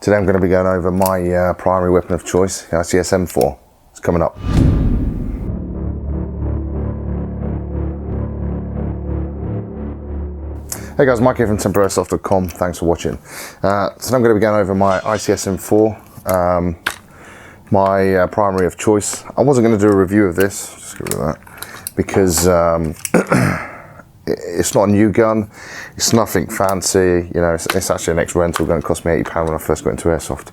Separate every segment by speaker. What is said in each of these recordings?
Speaker 1: Today I'm going to be going over my primary weapon of choice, the ICS M4. It's coming up. Hey guys, Mike here from Templar Airsoft.com. Thanks for watching. So I'm going to be going over my ICS M4, my primary of choice. I wasn't going to do a review of this, just get rid of that, because it's not a new gun. It's nothing fancy. You know, it's actually an ex-rental gun. It cost me £80 when I first got into airsoft.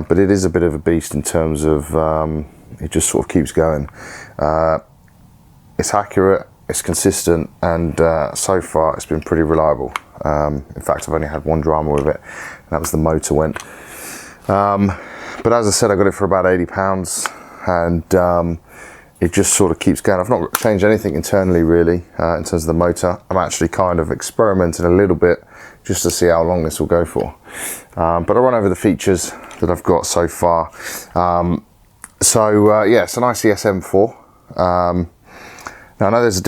Speaker 1: But it is a bit of a beast in terms of it just sort of keeps going. It's accurate. It's consistent, and so far it's been pretty reliable. In fact, I've only had one drama with it, and that was the motor went. But as I said, I got it for about £80, and it just sort of keeps going. I've not changed anything internally really in terms of the motor. I'm actually kind of experimenting a little bit just to see how long this will go for. But I'll run over the features that I've got so far. Yeah, it's an ICS M4. Now I know there's a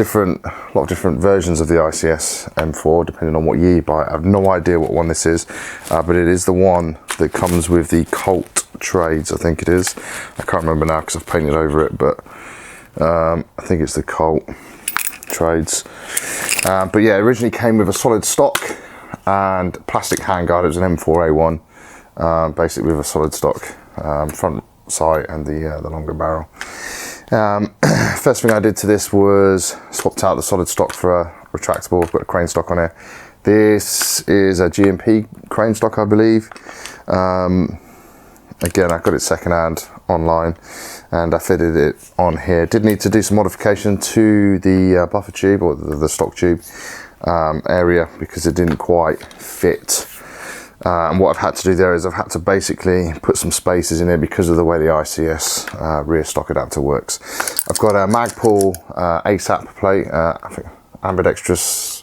Speaker 1: lot of different versions of the ICS M4 depending on what year you buy it. I have no idea what one this is, but it is the one that comes with the Colt trades, I think it is. I can't remember now because I've painted over it, but I think it's the Colt trades. But yeah, it originally came with a solid stock and plastic handguard. It was an M4A1, basically with a solid stock front sight and the longer barrel. First thing I did to this was swapped out the solid stock for a retractable. I've got a crane stock on here. This is a GMP crane stock, I believe. Again, I got it secondhand online and I fitted it on here. Did need to do some modification to the buffer tube, or the stock tube area, because it didn't quite fit. And what I've had to do there is I've had to basically put some spaces in there because of the way the ICS rear stock adapter works. I've got a Magpul ASAP plate, I think ambidextrous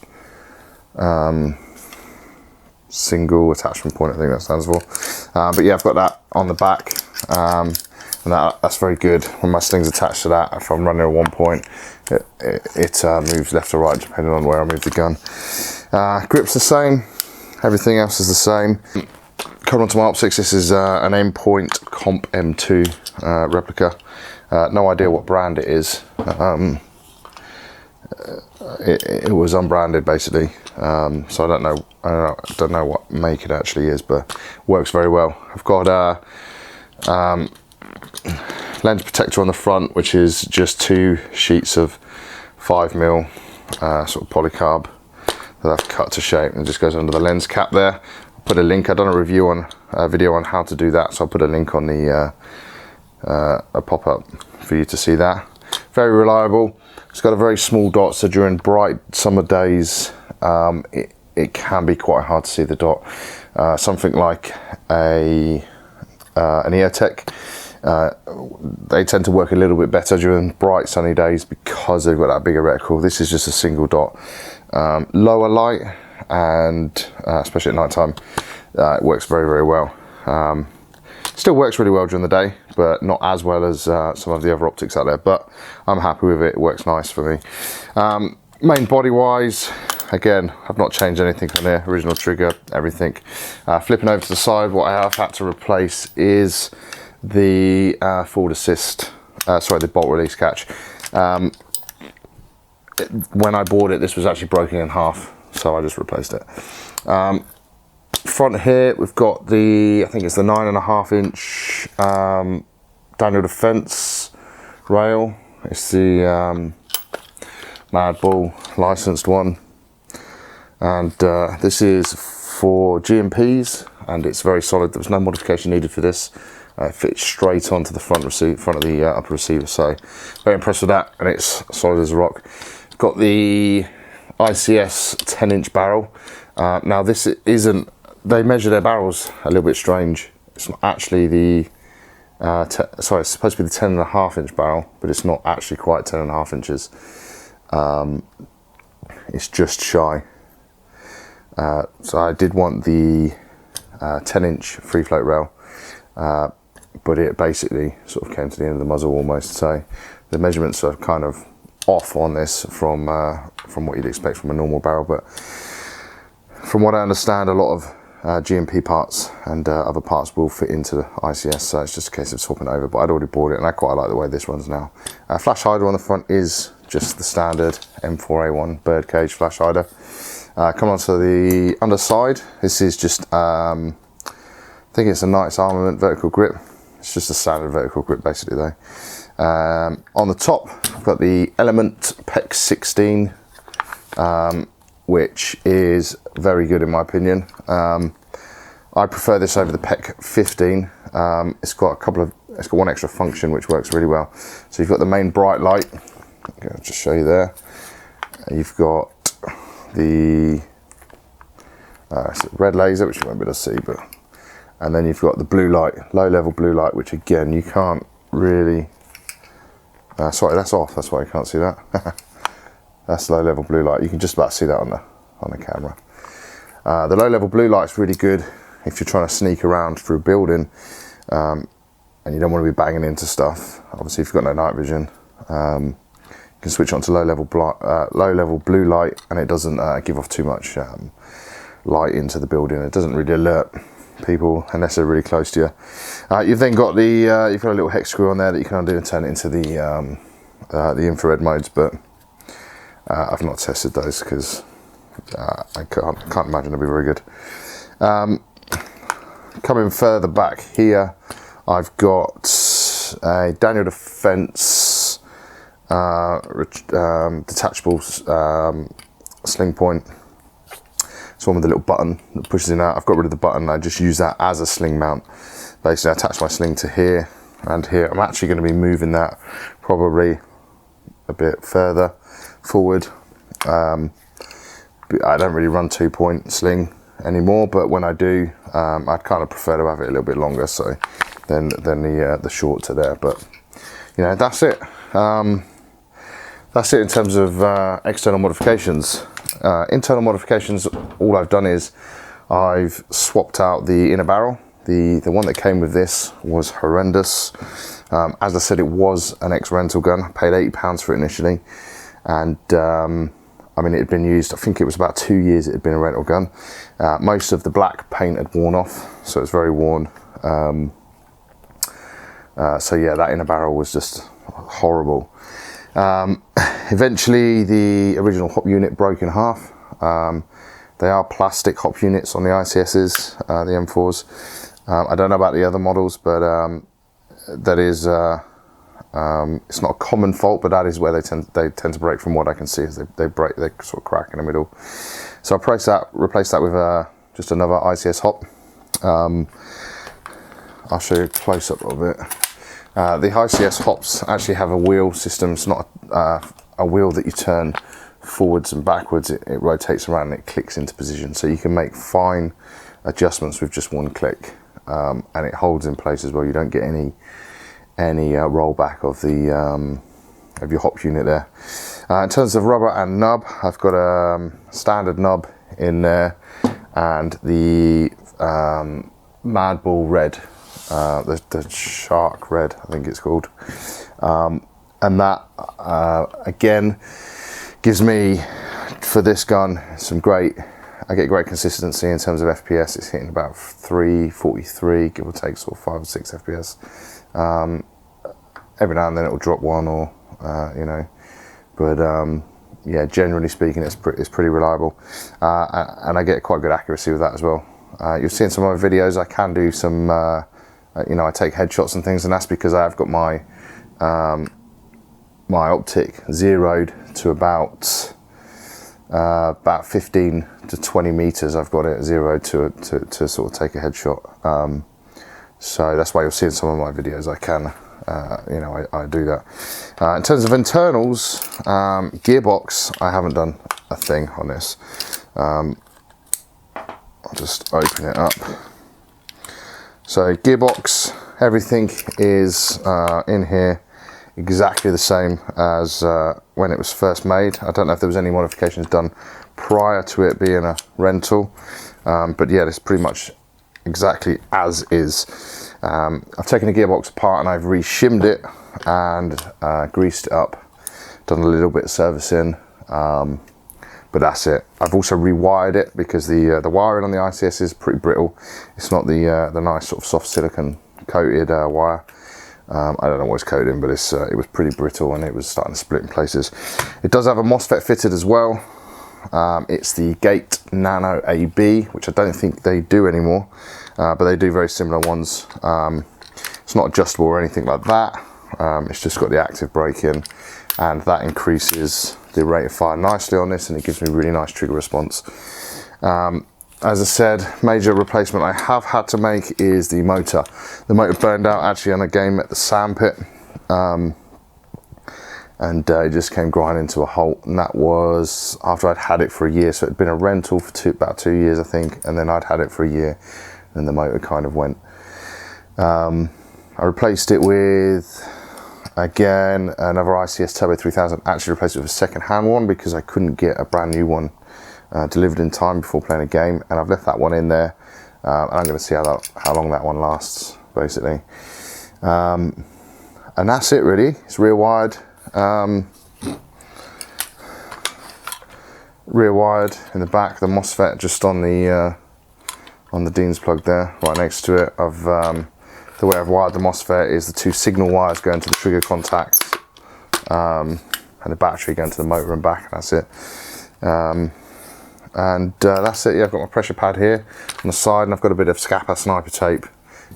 Speaker 1: single attachment point, I think that stands for. But yeah, I've got that on the back, and that's very good. When my sling's attached to that, if I'm running at one point, it moves left or right depending on where I move the gun. Grip's the same. Everything else is the same. Coming on to my optics, this is an Aimpoint Comp M2 replica. No idea what brand it is. It was unbranded basically, so I don't know what make it actually is, but works very well. I've got a lens protector on the front, which is just 2 sheets of 5mm sort of polycarb that I've cut to shape, and it just goes under the lens cap there. I'll put a link. I've done a review on a video on how to do that, so I'll put a link on the a pop-up for you to see that. Very reliable. It's got a very small dot, so during bright summer days it can be quite hard to see the dot. Something like an EOTech, they tend to work a little bit better during bright sunny days because they've got that bigger reticle. This is just a single dot. Lower light, and especially at night time, it works very, very well. Still works really well during the day, but not as well as some of the other optics out there, but I'm happy with it. It works nice for me. Main body wise, again, I've not changed anything on there. Original trigger, everything. Flipping over to the side, what I have had to replace is the forward assist, the bolt release catch. When I bought it, this was actually broken in half, so I just replaced it. Front here, we've got I think it's the 9.5 inch Daniel Defense rail. It's the Mad Bull licensed one, and this is for GMPs, and it's very solid. There was no modification needed for this. It fits straight onto the front of the upper receiver, so very impressed with that, and it's solid as a rock. Got the ICS 10-inch barrel. Now this isn't, they measure their barrels a little bit strange. It's not actually the, it's supposed to be the 10.5 inch barrel, but it's not actually quite 10.5 inches. It's just shy. So I did want the 10-inch free float rail, but it basically sort of came to the end of the muzzle almost. So the measurements are kind of off on this from what you'd expect from a normal barrel, but from what I understand, a lot of GMP parts and other parts will fit into the ICS, so it's just a case of swapping over, but I'd already bought it and I quite like the way this runs now. Flash hider on the front is just the standard M4A1 birdcage flash hider. Come on to the underside, this is just, I think it's a Knights Armament vertical grip. It's just a standard vertical grip basically though. On the top, I've got the Element PEC 16, which is very good in my opinion. I prefer this over the PEC 15. It's got one extra function which works really well. So you've got the main bright light. I'll just show you there. You've got the red laser, which you won't be able to see, and then you've got the blue light, low level blue light, which again you can't really. Sorry, that's off. That's why you can't see that. That's low level blue light. You can just about see that on the camera. The low level blue light is really good if you're trying to sneak around through a building and you don't want to be banging into stuff. Obviously, if you've got no night vision, you can switch on to low level blue light, and it doesn't give off too much light into the building. It doesn't really alert people unless they're really close to you. You've then got you've got a little hex screw on there that you can undo and turn it into the infrared modes, but I've not tested those because I can't imagine they'll be very good. Coming further back here, I've got a Daniel Defense detachable sling point. It's one with a little button that pushes in out. I've got rid of the button. I just use that as a sling mount. Basically, I attach my sling to here and here. I'm actually going to be moving that probably a bit further forward. I don't really run 2-point sling anymore, but when I do, I'd kind of prefer to have it a little bit longer, so than the shorts are there. But you know, that's it. That's it in terms of external modifications. Internal modifications, all I've done is I've swapped out the inner barrel. The one that came with this was horrendous. As I said, it was an ex-rental gun. I paid £80 for it initially, and I mean, it had been used, I think it was about 2 years it had been a rental gun. Most of the black paint had worn off, so it was very worn. So yeah, that inner barrel was just horrible. Eventually the original hop unit broke in half. They are plastic hop units on the ICSs, the M4s. I don't know about the other models, but that is, it's not a common fault, but that is where they tend to break from what I can see. Is they break, they sort of crack in the middle. So I replaced that with just another ICS hop. I'll show you a close up of it. The ICS hops actually have a wheel system. It's not a wheel that you turn forwards and backwards. It rotates around and it clicks into position. So you can make fine adjustments with just one click, and it holds in place as well. You don't get any rollback of your hop unit there. In terms of rubber and nub, I've got a standard nub in there and the Mad Bull red. The Shark Red, I think it's called, and that again gives me, for this gun, I get great consistency in terms of FPS. It's hitting about 343, give or take, sort of 5 or 6 FPS. Every now and then it will drop one, or you know, but yeah, generally speaking, it's pretty reliable, and I get quite good accuracy with that as well. You've seen some of my videos. I can do some. You know, I take headshots and things, and that's because I've got my my optic zeroed to about 15 to 20 meters. I've got it zeroed to sort of take a headshot. So that's why you'll see in some of my videos I can, you know, I do that. In terms of internals, Gearbox, I haven't done a thing on this. I'll just open it up. So Gearbox, everything is in here exactly the same as when it was first made. I don't know if there was any modifications done prior to it being a rental, but yeah, it's pretty much exactly as is. I've taken the gearbox apart and I've re-shimmed it and greased it up, done a little bit of servicing, but but that's it. I've also rewired it because the wiring on the ICS is pretty brittle. It's not the nice sort of soft silicone coated wire. I don't know what it's coated in, but it was pretty brittle and it was starting to split in places. It does have a MOSFET fitted as well. It's the Gate Nano AB, which I don't think they do anymore, but they do very similar ones. It's not adjustable or anything like that. It's just got the active brake in, and that increases the rate of fire nicely on this, and it gives me really nice trigger response. As I said, major replacement I have had to make is the motor. The motor burned out actually on a game at the sandpit, and it just came grinding to a halt, and that was after I'd had it for a year. So it'd been a rental for about 2 years, I think, and then I'd had it for a year, and the motor kind of went. I replaced it with, again, another ICS Turbo 3000. Actually replaced it with a second-hand one because I couldn't get a brand new one delivered in time before playing a game, and I've left that one in there, and I'm going to see how long that one lasts, basically. And that's it, really. It's rear wired. Rear wired in the back. The MOSFET just on the Dean's plug there, right next to it. The way I've wired the MOSFET is the 2 signal wires going to the trigger contacts, and the battery going to the motor and back. That's it. That's it. Yeah, I've got my pressure pad here on the side, and I've got a bit of Scappa sniper tape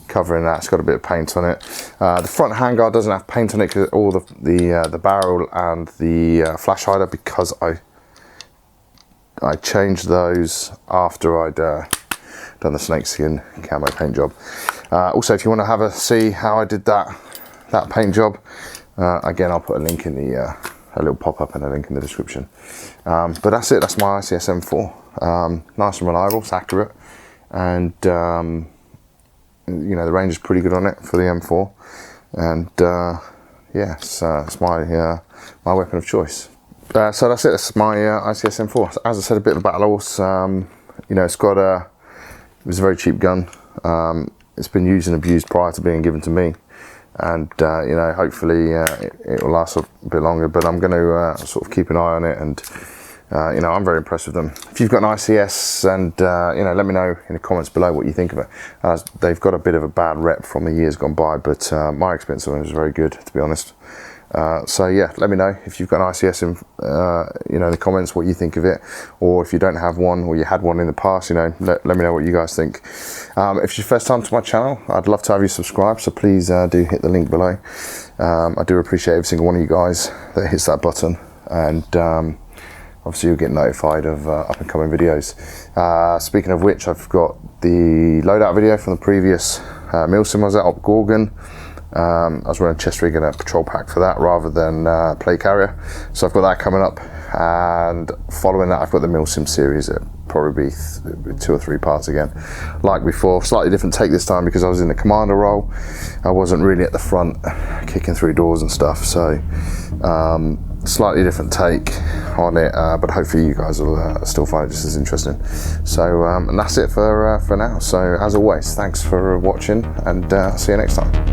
Speaker 1: covering that. It's got a bit of paint on it. The front handguard doesn't have paint on it because all the barrel and the flash hider, because I changed those after I'd done the snakeskin camo paint job. Also, if you want to see how I did that paint job, again, I'll put a link in the a little pop-up and a link in the description. But that's it. That's my ICS M4. Nice and reliable. It's accurate, and you know, the range is pretty good on it for the M4. And yeah, it's my weapon of choice. So that's it. That's my ICS M4. As I said, a bit of a battle horse. You know, it was a very cheap gun. It's been used and abused prior to being given to me, and you know, hopefully it will last a bit longer. But I'm going to sort of keep an eye on it, and you know, I'm very impressed with them. If you've got an ICS, and you know, let me know in the comments below what you think of it. They've got a bit of a bad rep from the years gone by, but my experience of them was very good, to be honest. So yeah, let me know if you've got an ICS in, you know, in the comments what you think of it, or if you don't have one or you had one in the past, you know, let me know what you guys think. If it's your first time to my channel, I'd love to have you subscribe, so please do hit the link below. I do appreciate every single one of you guys that hits that button, and obviously you'll get notified of up and coming videos. Speaking of which, I've got the loadout video from the previous Milsim I was at up Gorgon. I was running chest rig and a patrol pack for that rather than plate carrier, so I've got that coming up, and following that I've got the Milsim series. It'll probably be 2 or 3 parts again, like before. Slightly different take this time because I was in the commander role. I wasn't really at the front kicking through doors and stuff, so slightly different take on it, but hopefully you guys will still find it just as interesting. So and that's it for now. So as always, thanks for watching, and see you next time.